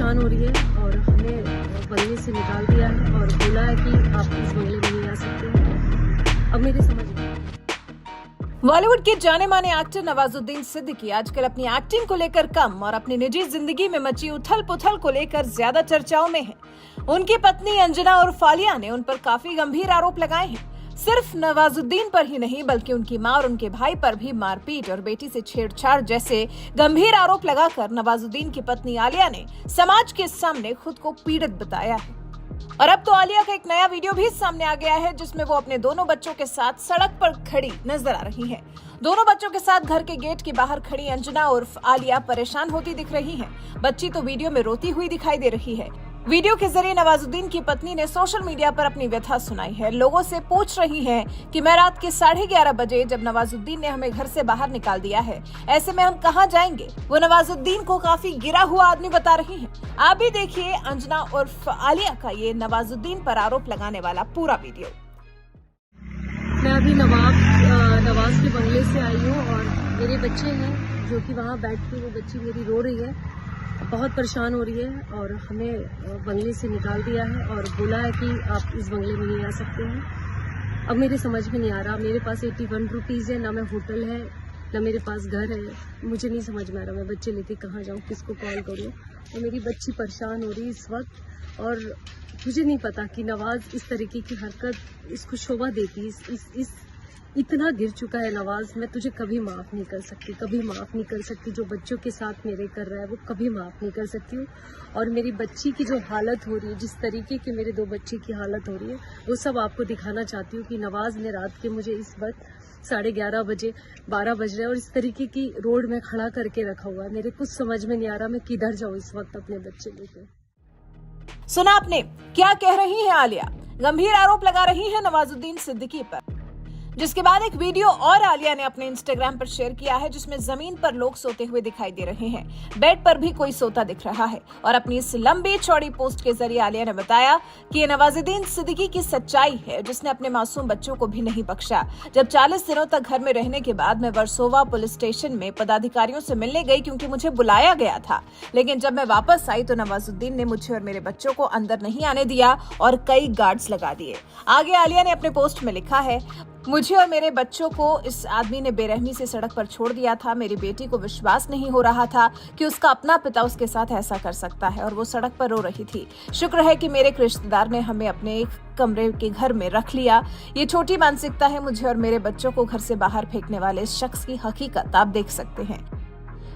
परेशान हो रही है और हमें बंगले से निकाल दिया है और बोला है कि आप इस बंगले में नहीं आ सकते। अब मेरी समझ नहीं। बॉलीवुड के जाने माने एक्टर नवाजुद्दीन सिद्दीकी आजकल अपनी एक्टिंग को लेकर कम और अपनी निजी जिंदगी में मची उथल पुथल को लेकर ज्यादा चर्चाओं में हैं। उनकी पत्नी अंजना और फालिया ने उन पर काफी गंभीर आरोप लगाए हैं। सिर्फ नवाजुद्दीन पर ही नहीं बल्कि उनकी मां और उनके भाई पर भी मारपीट और बेटी से छेड़छाड़ जैसे गंभीर आरोप लगाकर नवाजुद्दीन की पत्नी आलिया ने समाज के सामने खुद को पीड़ित बताया है। और अब तो आलिया का एक नया वीडियो भी सामने आ गया है जिसमें वो अपने दोनों बच्चों के साथ सड़क पर खड़ी नजर आ रही हैं। दोनों बच्चों के साथ घर के गेट के बाहर खड़ी अंजना उर्फ आलिया परेशान होती दिख रही हैं। बच्ची तो वीडियो में रोती हुई दिखाई दे रही है। वीडियो के जरिए नवाजुद्दीन की पत्नी ने सोशल मीडिया पर अपनी व्यथा सुनाई है। लोगों से पूछ रही हैं कि मैं रात के 11:30 बजे जब नवाजुद्दीन ने हमें घर से बाहर निकाल दिया है, ऐसे में हम कहां जाएंगे। वो नवाजुद्दीन को काफी गिरा हुआ आदमी बता रही हैं। आप भी देखिए अंजना उर्फ आलिया का ये नवाजुद्दीन पर आरोप लगाने वाला पूरा वीडियो। मैं अभी नवाज के बंगले से आई हूँ और मेरे बच्चे हैं जो कि वहाँ बैठ के वो बच्ची मेरी रो रही है, बहुत परेशान हो रही है और हमें बंगले से निकाल दिया है और बोला है कि आप इस बंगले में नहीं आ सकते हैं। अब मेरे समझ में नहीं आ रहा, मेरे पास 81 रुपीज़ है, ना मैं होटल है ना मेरे पास घर है। मुझे नहीं समझ में आ रहा मैं बच्चे लेके कहाँ जाऊँ, किसको कॉल करूँ। और मेरी बच्ची परेशान हो रही है इस वक्त और मुझे नहीं पता कि नवाज इस तरीके की हरकत इसको शोभा देती। इस इतना गिर चुका है नवाज, मैं तुझे कभी माफ़ नहीं कर सकती, कभी माफ़ नहीं कर सकती। जो बच्चों के साथ मेरे कर रहा है वो कभी माफ़ नहीं कर सकती हूँ। और मेरी बच्ची की जो हालत हो रही है, जिस तरीके की मेरे 2 बच्चे की हालत हो रही है, वो सब आपको दिखाना चाहती हूँ कि नवाज ने रात के मुझे इस वक्त 11:30 बजे 12 बज रहे हैं और इस तरीके की रोड में खड़ा करके रखा हुआ है। मेरे कुछ समझ में नहीं आ रहा मैं किधर जाऊँ इस वक्त अपने बच्चे लेकर। सुना आपने क्या कह रही है आलिया। गंभीर आरोप लगा रही है नवाजुद्दीन सिद्दीकी पर, जिसके बाद एक वीडियो और आलिया ने अपने इंस्टाग्राम पर शेयर किया है जिसमें जमीन पर लोग सोते हुए दिखाई दे रहे हैं। बेड पर भी कोई सोता दिख रहा है। और अपनी इस लंबी चौड़ी पोस्ट के जरिए आलिया ने बताया कि ये नवाजुद्दीन सिद्दीकी की सच्चाई है जिसने अपने मासूम बच्चों को भी नहीं बख्शा। जब 40 दिनों तक घर में रहने के बाद मैं वर्सोवा पुलिस स्टेशन में पदाधिकारियों से मिलने गई क्योंकि मुझे बुलाया गया था, लेकिन जब मैं वापस आई तो नवाजुद्दीन ने मुझे और मेरे बच्चों को अंदर नहीं आने दिया और कई गार्ड्स लगा दिए। आगे आलिया ने अपने पोस्ट में लिखा है, मुझे और मेरे बच्चों को इस आदमी ने बेरहमी से सड़क पर छोड़ दिया था। मेरी बेटी को विश्वास नहीं हो रहा था कि उसका अपना पिता उसके साथ ऐसा कर सकता है और वो सड़क पर रो रही थी। शुक्र है कि मेरे एक रिश्तेदार ने हमें अपने एक कमरे के घर में रख लिया। ये छोटी मानसिकता है। मुझे और मेरे बच्चों को घर से बाहर फेंकने वाले इस शख्स की हकीकत आप देख सकते हैं।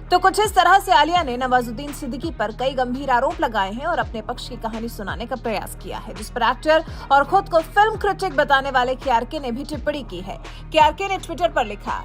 तो कुछ इस तरह से आलिया ने नवाजुद्दीन सिद्दीकी पर कई गंभीर आरोप लगाए हैं और अपने पक्ष की कहानी सुनाने का प्रयास किया है, जिस पर एक्टर और खुद को फिल्म क्रिटिक बताने वाले केआरके ने भी टिप्पणी की है। केआरके ने ट्विटर पर लिखा,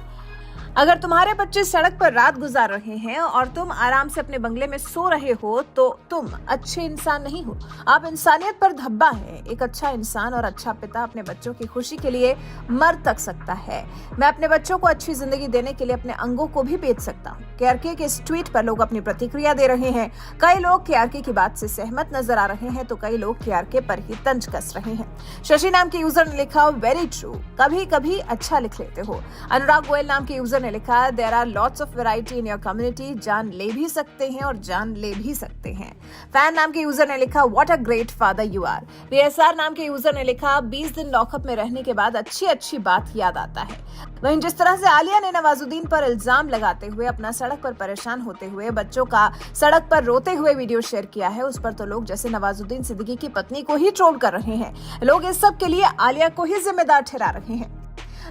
अगर तुम्हारे बच्चे सड़क पर रात गुजार रहे हैं और तुम आराम से अपने बंगले में सो रहे हो तो तुम अच्छे इंसान नहीं हो। आप इंसानियत पर धब्बा है। एक अच्छा इंसान और अच्छा पिता अपने बच्चों की खुशी के लिए मर तक सकता है। मैं अपने बच्चों को अच्छी जिंदगी देने के लिए अपने अंगों को भी बेच सकता हूँ। केआरके के इस ट्वीट पर लोग अपनी प्रतिक्रिया दे रहे हैं। कई लोग केआरके की बात से सहमत नजर आ रहे हैं तो कई लोग केआरके पर ही तंज कस रहे हैं। शशि नाम के यूजर ने लिखा, वेरी ट्रू, कभी कभी अच्छा लिख लेते हो। अनुराग गोयल नाम के यूजर ने लिखा, there are lots of variety in your community, जान ले भी सकते हैं और जान ले भी सकते हैं। फैन नाम के यूजर ने लिखा, what a great father you are. BSR नाम के यूजर ने लिखा, 20 दिन लॉकअप में रहने के बाद अच्छी बात याद आता है। वहीं जिस तरह से आलिया ने नवाजुद्दीन पर इल्जाम लगाते हुए अपना सड़क पर परेशान होते हुए बच्चों का सड़क पर रोते हुए वीडियो शेयर किया है, उस पर तो लोग जैसे नवाजुद्दीन सिद्दीकी की पत्नी को ही ट्रोल कर रहे हैं। लोग इस सब के लिए आलिया को ही जिम्मेदार ठहरा रहे हैं।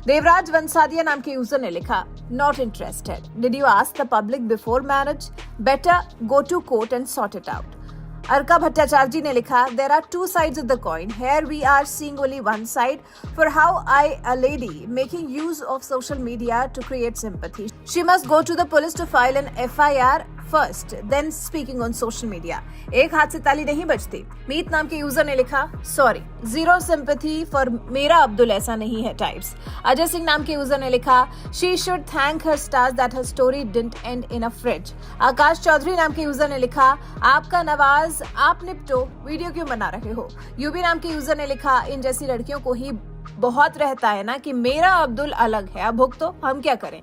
देवराज वंसादिया नाम के यूजर ने लिखा, not interested, did you ask the public before marriage, better go to court and sort it out. Arka Bhattacharya ji ने लिखा, there are 2 sides of the coin. Here we are seeing only one side. For how a lady making use of social media to create sympathy. She must go to the police to file an FIR first, then speaking on social media. एक हाथ से ताली नहीं बजती। मीत नाम के user ने लिखा, सॉरी, जीरो सिंपैथी फॉर मेरा अब्दुल ऐसा नहीं है टाइप्स। अजय सिंह नाम के यूजर ने लिखा, she should thank her stars that her story didn't end in a fridge. Akash Chaudhary नाम के यूजर ने लिखा, आपका नवाज, आप निपटो, वीडियो क्यों बना रहे हो। यूबी नाम के यूजर ने लिखा, इन जैसी लड़कियों को ही बहुत रहता है ना कि मेरा अब्दुल अलग है, अब भुगतो, हम क्या करें।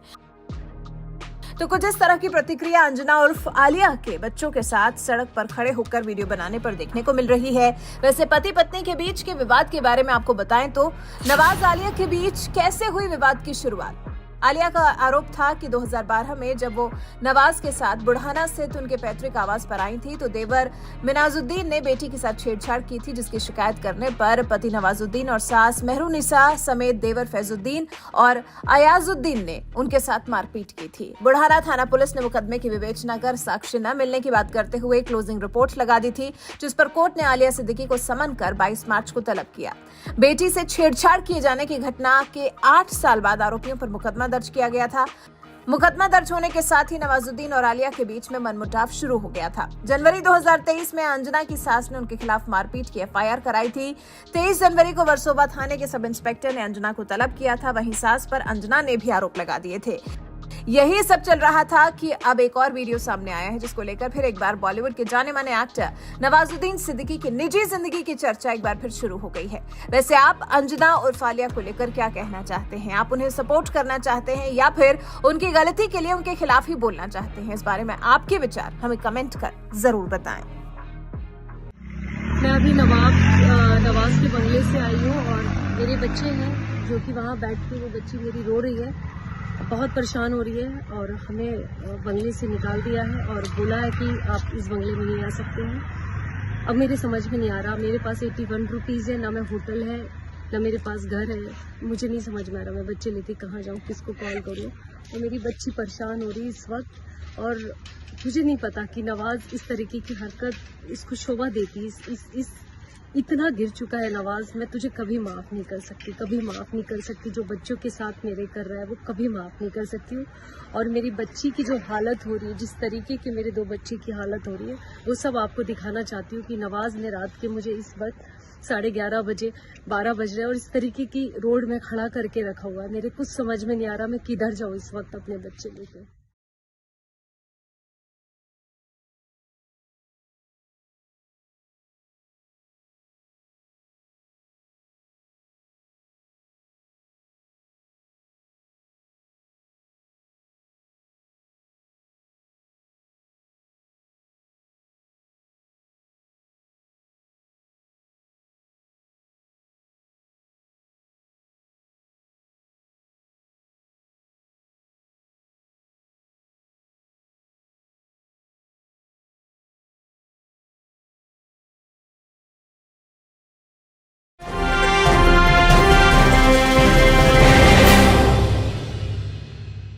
तो कुछ इस तरह की प्रतिक्रिया अंजना उर्फ आलिया के बच्चों के साथ सड़क पर खड़े होकर वीडियो बनाने पर देखने को मिल रही है। वैसे पति पत्नी के बीच के विवाद के बारे में आपको बताएं तो नवाज आलिया के बीच कैसे हुई विवाद की शुरुआत। आलिया का आरोप था कि 2012 में जब वो नवाज के साथ बुढ़ाना स्थित उनके पैतृक आवास पर आई थी तो देवर मिनाजुद्दीन ने बेटी के साथ छेड़छाड़ की थी, जिसकी शिकायत करने पर पति नवाजुद्दीन और सास मेहरुनिसा समेत देवर फैजुद्दीन और अयाजुद्दीन ने उनके साथ मारपीट की थी। बुढ़ाना थाना पुलिस ने मुकदमे की विवेचना कर साक्ष्य न मिलने की बात करते हुए क्लोजिंग रिपोर्ट लगा दी थी, जिस पर कोर्ट ने आलिया सिद्दीकी को समन कर 22 मार्च को तलब किया। बेटी से छेड़छाड़ किए जाने की घटना के 8 साल बाद आरोपियों पर मुकदमा दर्ज किया गया था। मुकदमा दर्ज होने के साथ ही नवाजुद्दीन और आलिया के बीच में मनमुटाव शुरू हो गया था। जनवरी 2023 में अंजना की सास ने उनके खिलाफ मारपीट की एफआईआर कराई थी। 23 जनवरी को वर्सोवा थाने के सब इंस्पेक्टर ने अंजना को तलब किया था। वहीं सास पर अंजना ने भी आरोप लगा दिए थे। यही सब चल रहा था कि अब एक और वीडियो सामने आया है, जिसको लेकर फिर एक बार बॉलीवुड के जाने माने एक्टर नवाजुद्दीन सिद्दीकी की निजी जिंदगी की चर्चा एक बार फिर शुरू हो गई है। वैसे आप अंजना और आलिया को लेकर क्या कहना चाहते हैं? आप उन्हें सपोर्ट करना चाहते हैं या फिर उनकी गलती के लिए उनके खिलाफ ही बोलना चाहते हैं? इस बारे में आपके विचार हमें कमेंट कर जरूर बताएं। मैं अभी नवाज के बंगले से आई हूँ और मेरे बच्चे हैं जो कि वहाँ बैठ के वो बच्ची मेरी रो रही है, बहुत परेशान हो रही है और हमें बंगले से निकाल दिया है और बोला है कि आप इस बंगले में नहीं आ सकते हैं। अब मेरे समझ में नहीं आ रहा, मेरे पास 81 रुपीज़ है, ना मैं होटल है ना मेरे पास घर है, मुझे नहीं समझ में आ रहा मैं बच्चे लेके कहाँ जाऊँ, किसको कॉल करूँ। और मेरी बच्ची परेशान हो रही है इस वक्त और मुझे नहीं पता कि नवाज इस तरीके की हरकत इसको शोभा देती। इस इतना गिर चुका है नवाज, मैं तुझे कभी माफ़ नहीं कर सकती, कभी माफ़ नहीं कर सकती। जो बच्चों के साथ मेरे कर रहा है वो कभी माफ़ नहीं कर सकती हूँ। और मेरी बच्ची की जो हालत हो रही है, जिस तरीके की मेरे 2 बच्ची की हालत हो रही है, वो सब आपको दिखाना चाहती हूँ कि नवाज ने रात के मुझे इस वक्त 11:30 बजे 12 बज रहे हैं और इस तरीके की रोड में खड़ा करके रखा हुआ है। मेरे कुछ समझ में नहीं आ रहा मैं किधर जाऊँ इस वक्त अपने बच्चे लेकर।